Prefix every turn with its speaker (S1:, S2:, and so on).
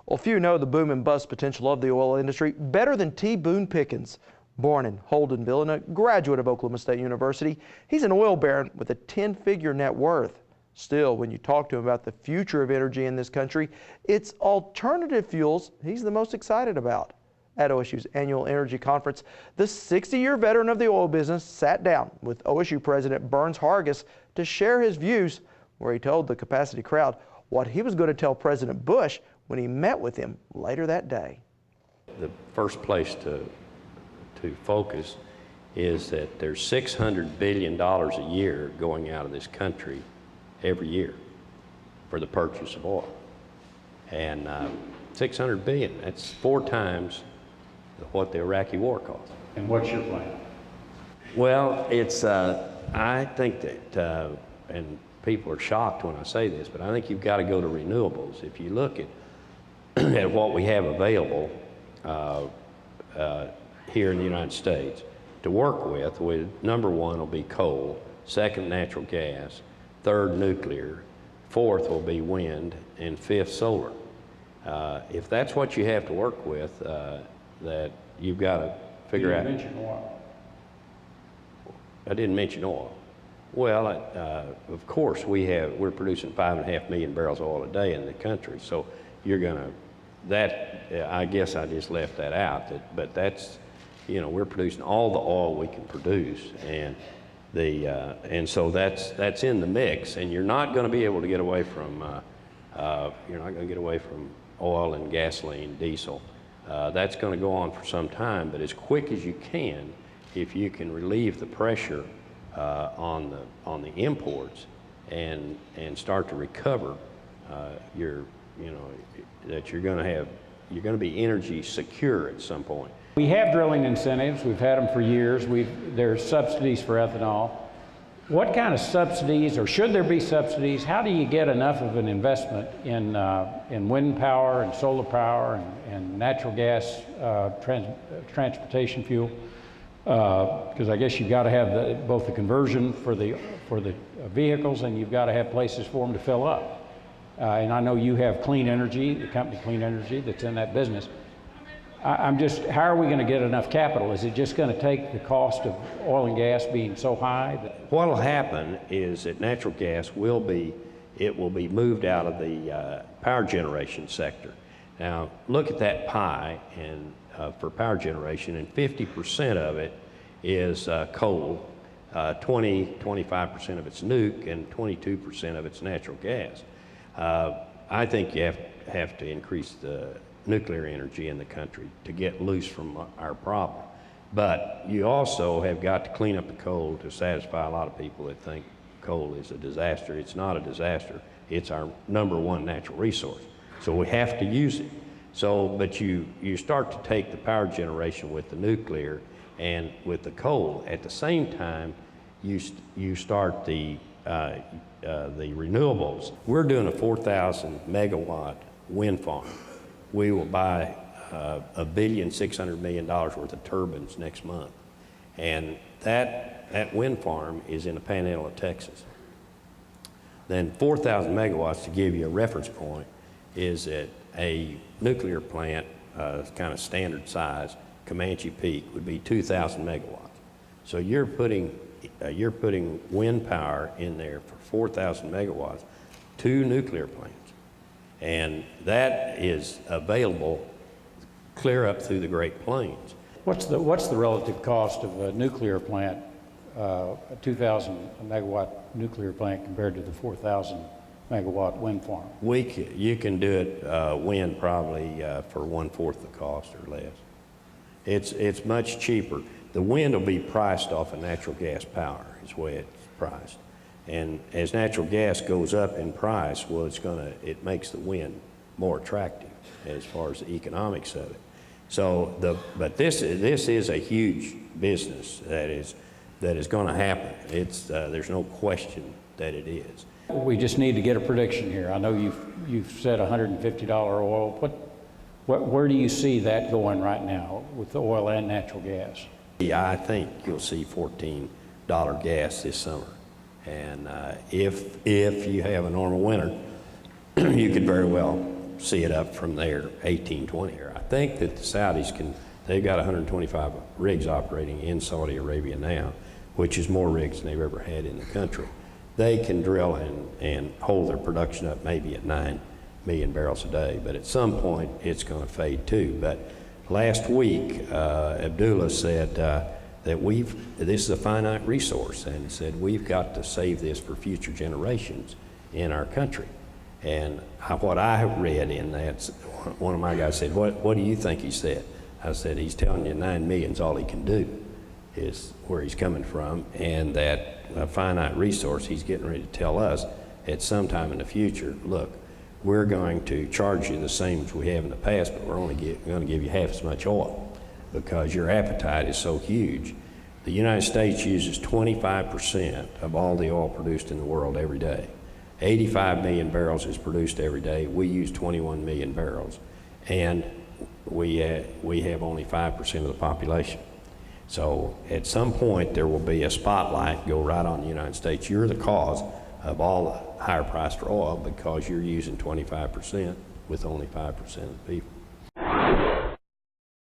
S1: Well, few know the boom and bust potential of the oil industry better than Boone Pickens. Born in Holdenville and a graduate of Oklahoma State University, he's an oil baron with a 10-figure net worth. Still, when you talk to him about the future of energy in this country, it's alternative fuels he's the most excited about. At OSU's annual energy conference, the 60-year veteran of the oil business sat down with OSU President Burns Hargis to share his views, where he told the capacity crowd what he was going to tell President Bush when he met with him later that day.
S2: The first place to focus is that there's $600 billion a year going out of this country every year for the purchase of oil. And $600 billion, that's 4 times what the Iraqi war cost.
S3: And what's your plan?
S2: Well, it's, I think that, and people are shocked when I say this, but I think you've got to go to renewables. If you look at what we have available here in the United States to work with, number 1 will be coal, 2nd natural gas, 3rd nuclear, 4th will be wind, and 5th solar. If that's what you have to work with, that you've got to figure out.
S3: You didn't mention oil.
S2: I didn't mention oil. Well, of course we're producing 5.5 million barrels of oil a day in the country, so you're gonna, I guess I just left that out, but that's, we're producing all the oil we can produce, and so that's in the mix, and you're not going to be able to get away from oil and gasoline, diesel. That's going to go on for some time, but as quick as you can, if you can relieve the pressure on the imports and start to recover, that you're going to be energy secure at some point.
S3: We have drilling incentives. We've had them for years. There's subsidies for ethanol. What kind of subsidies, or should there be subsidies? How do you get enough of an investment in wind power and solar power and natural gas transportation fuel? Because I guess you've got to have both the conversion for the vehicles, and you've got to have places for them to fill up. And I know you have Clean Energy, the company Clean Energy, that's in that business. I'm just, how are we going to get enough capital? Is it just going to take the cost of oil and gas being so high?
S2: What will happen is that natural gas will be moved out of the power generation sector. Now, look at that pie and for power generation, and 50% of it is coal, 25% of it's nuke, and 22% of it's natural gas. I think you have to increase the nuclear energy in the country to get loose from our problem. But you also have got to clean up the coal to satisfy a lot of people that think coal is a disaster. It's not a disaster. It's our number 1 natural resource. So we have to use it. So, but you start to take the power generation with the nuclear and with the coal. At the same time, you start the renewables. We're doing a 4,000 megawatt wind farm. We will buy $1.6 billion worth of turbines next month. And that wind farm is in the panhandle of Texas. Then 4,000 megawatts, to give you a reference point, is at a nuclear plant, kind of standard size, Comanche Peak, would be 2,000 megawatts. So you're putting wind power in there for 4,000 megawatts, 2 nuclear plants. And that is available clear up through the Great Plains.
S3: What's the relative cost of a nuclear plant, a 2,000 megawatt nuclear plant compared to the 4,000 megawatt wind farm?
S2: You can do it wind probably for 1/4 the cost or less. It's much cheaper. The wind will be priced off of natural gas power is the way it's priced. And as natural gas goes up in price, well, it makes the wind more attractive as far as the economics of it. So but this is a huge business that is going to happen. There's no question that it is.
S3: We just need to get a prediction here. I know you've said $150 oil. Where do you see that going right now with the oil and natural gas?
S2: Yeah, I think you'll see $14 gas this summer. And if you have a normal winter, you could very well see it up from there, 18, 20. I think that the Saudis they've got 125 rigs operating in Saudi Arabia now, which is more rigs than they've ever had in the country. They can drill and hold their production up maybe at 9 million barrels a day, but at some point it's going to fade too. But last week, Abdullah said that this is a finite resource, and said we've got to save this for future generations in our country. And what I read in that, one of my guys said, what do you think he said? I said, he's telling you 9 million's all he can do, is where he's coming from, and that a finite resource, he's getting ready to tell us at some time in the future, look, we're going to charge you the same as we have in the past, but we're only going to give you half as much oil because your appetite is so huge. The United States uses 25% of all the oil produced in the world every day. 85 million barrels is produced every day. We use 21 million barrels, and we have only 5% of the population. So at some point there will be a spotlight go right on the United States. You're the cause of all the higher price for oil because you're using 25% with only 5% of the people.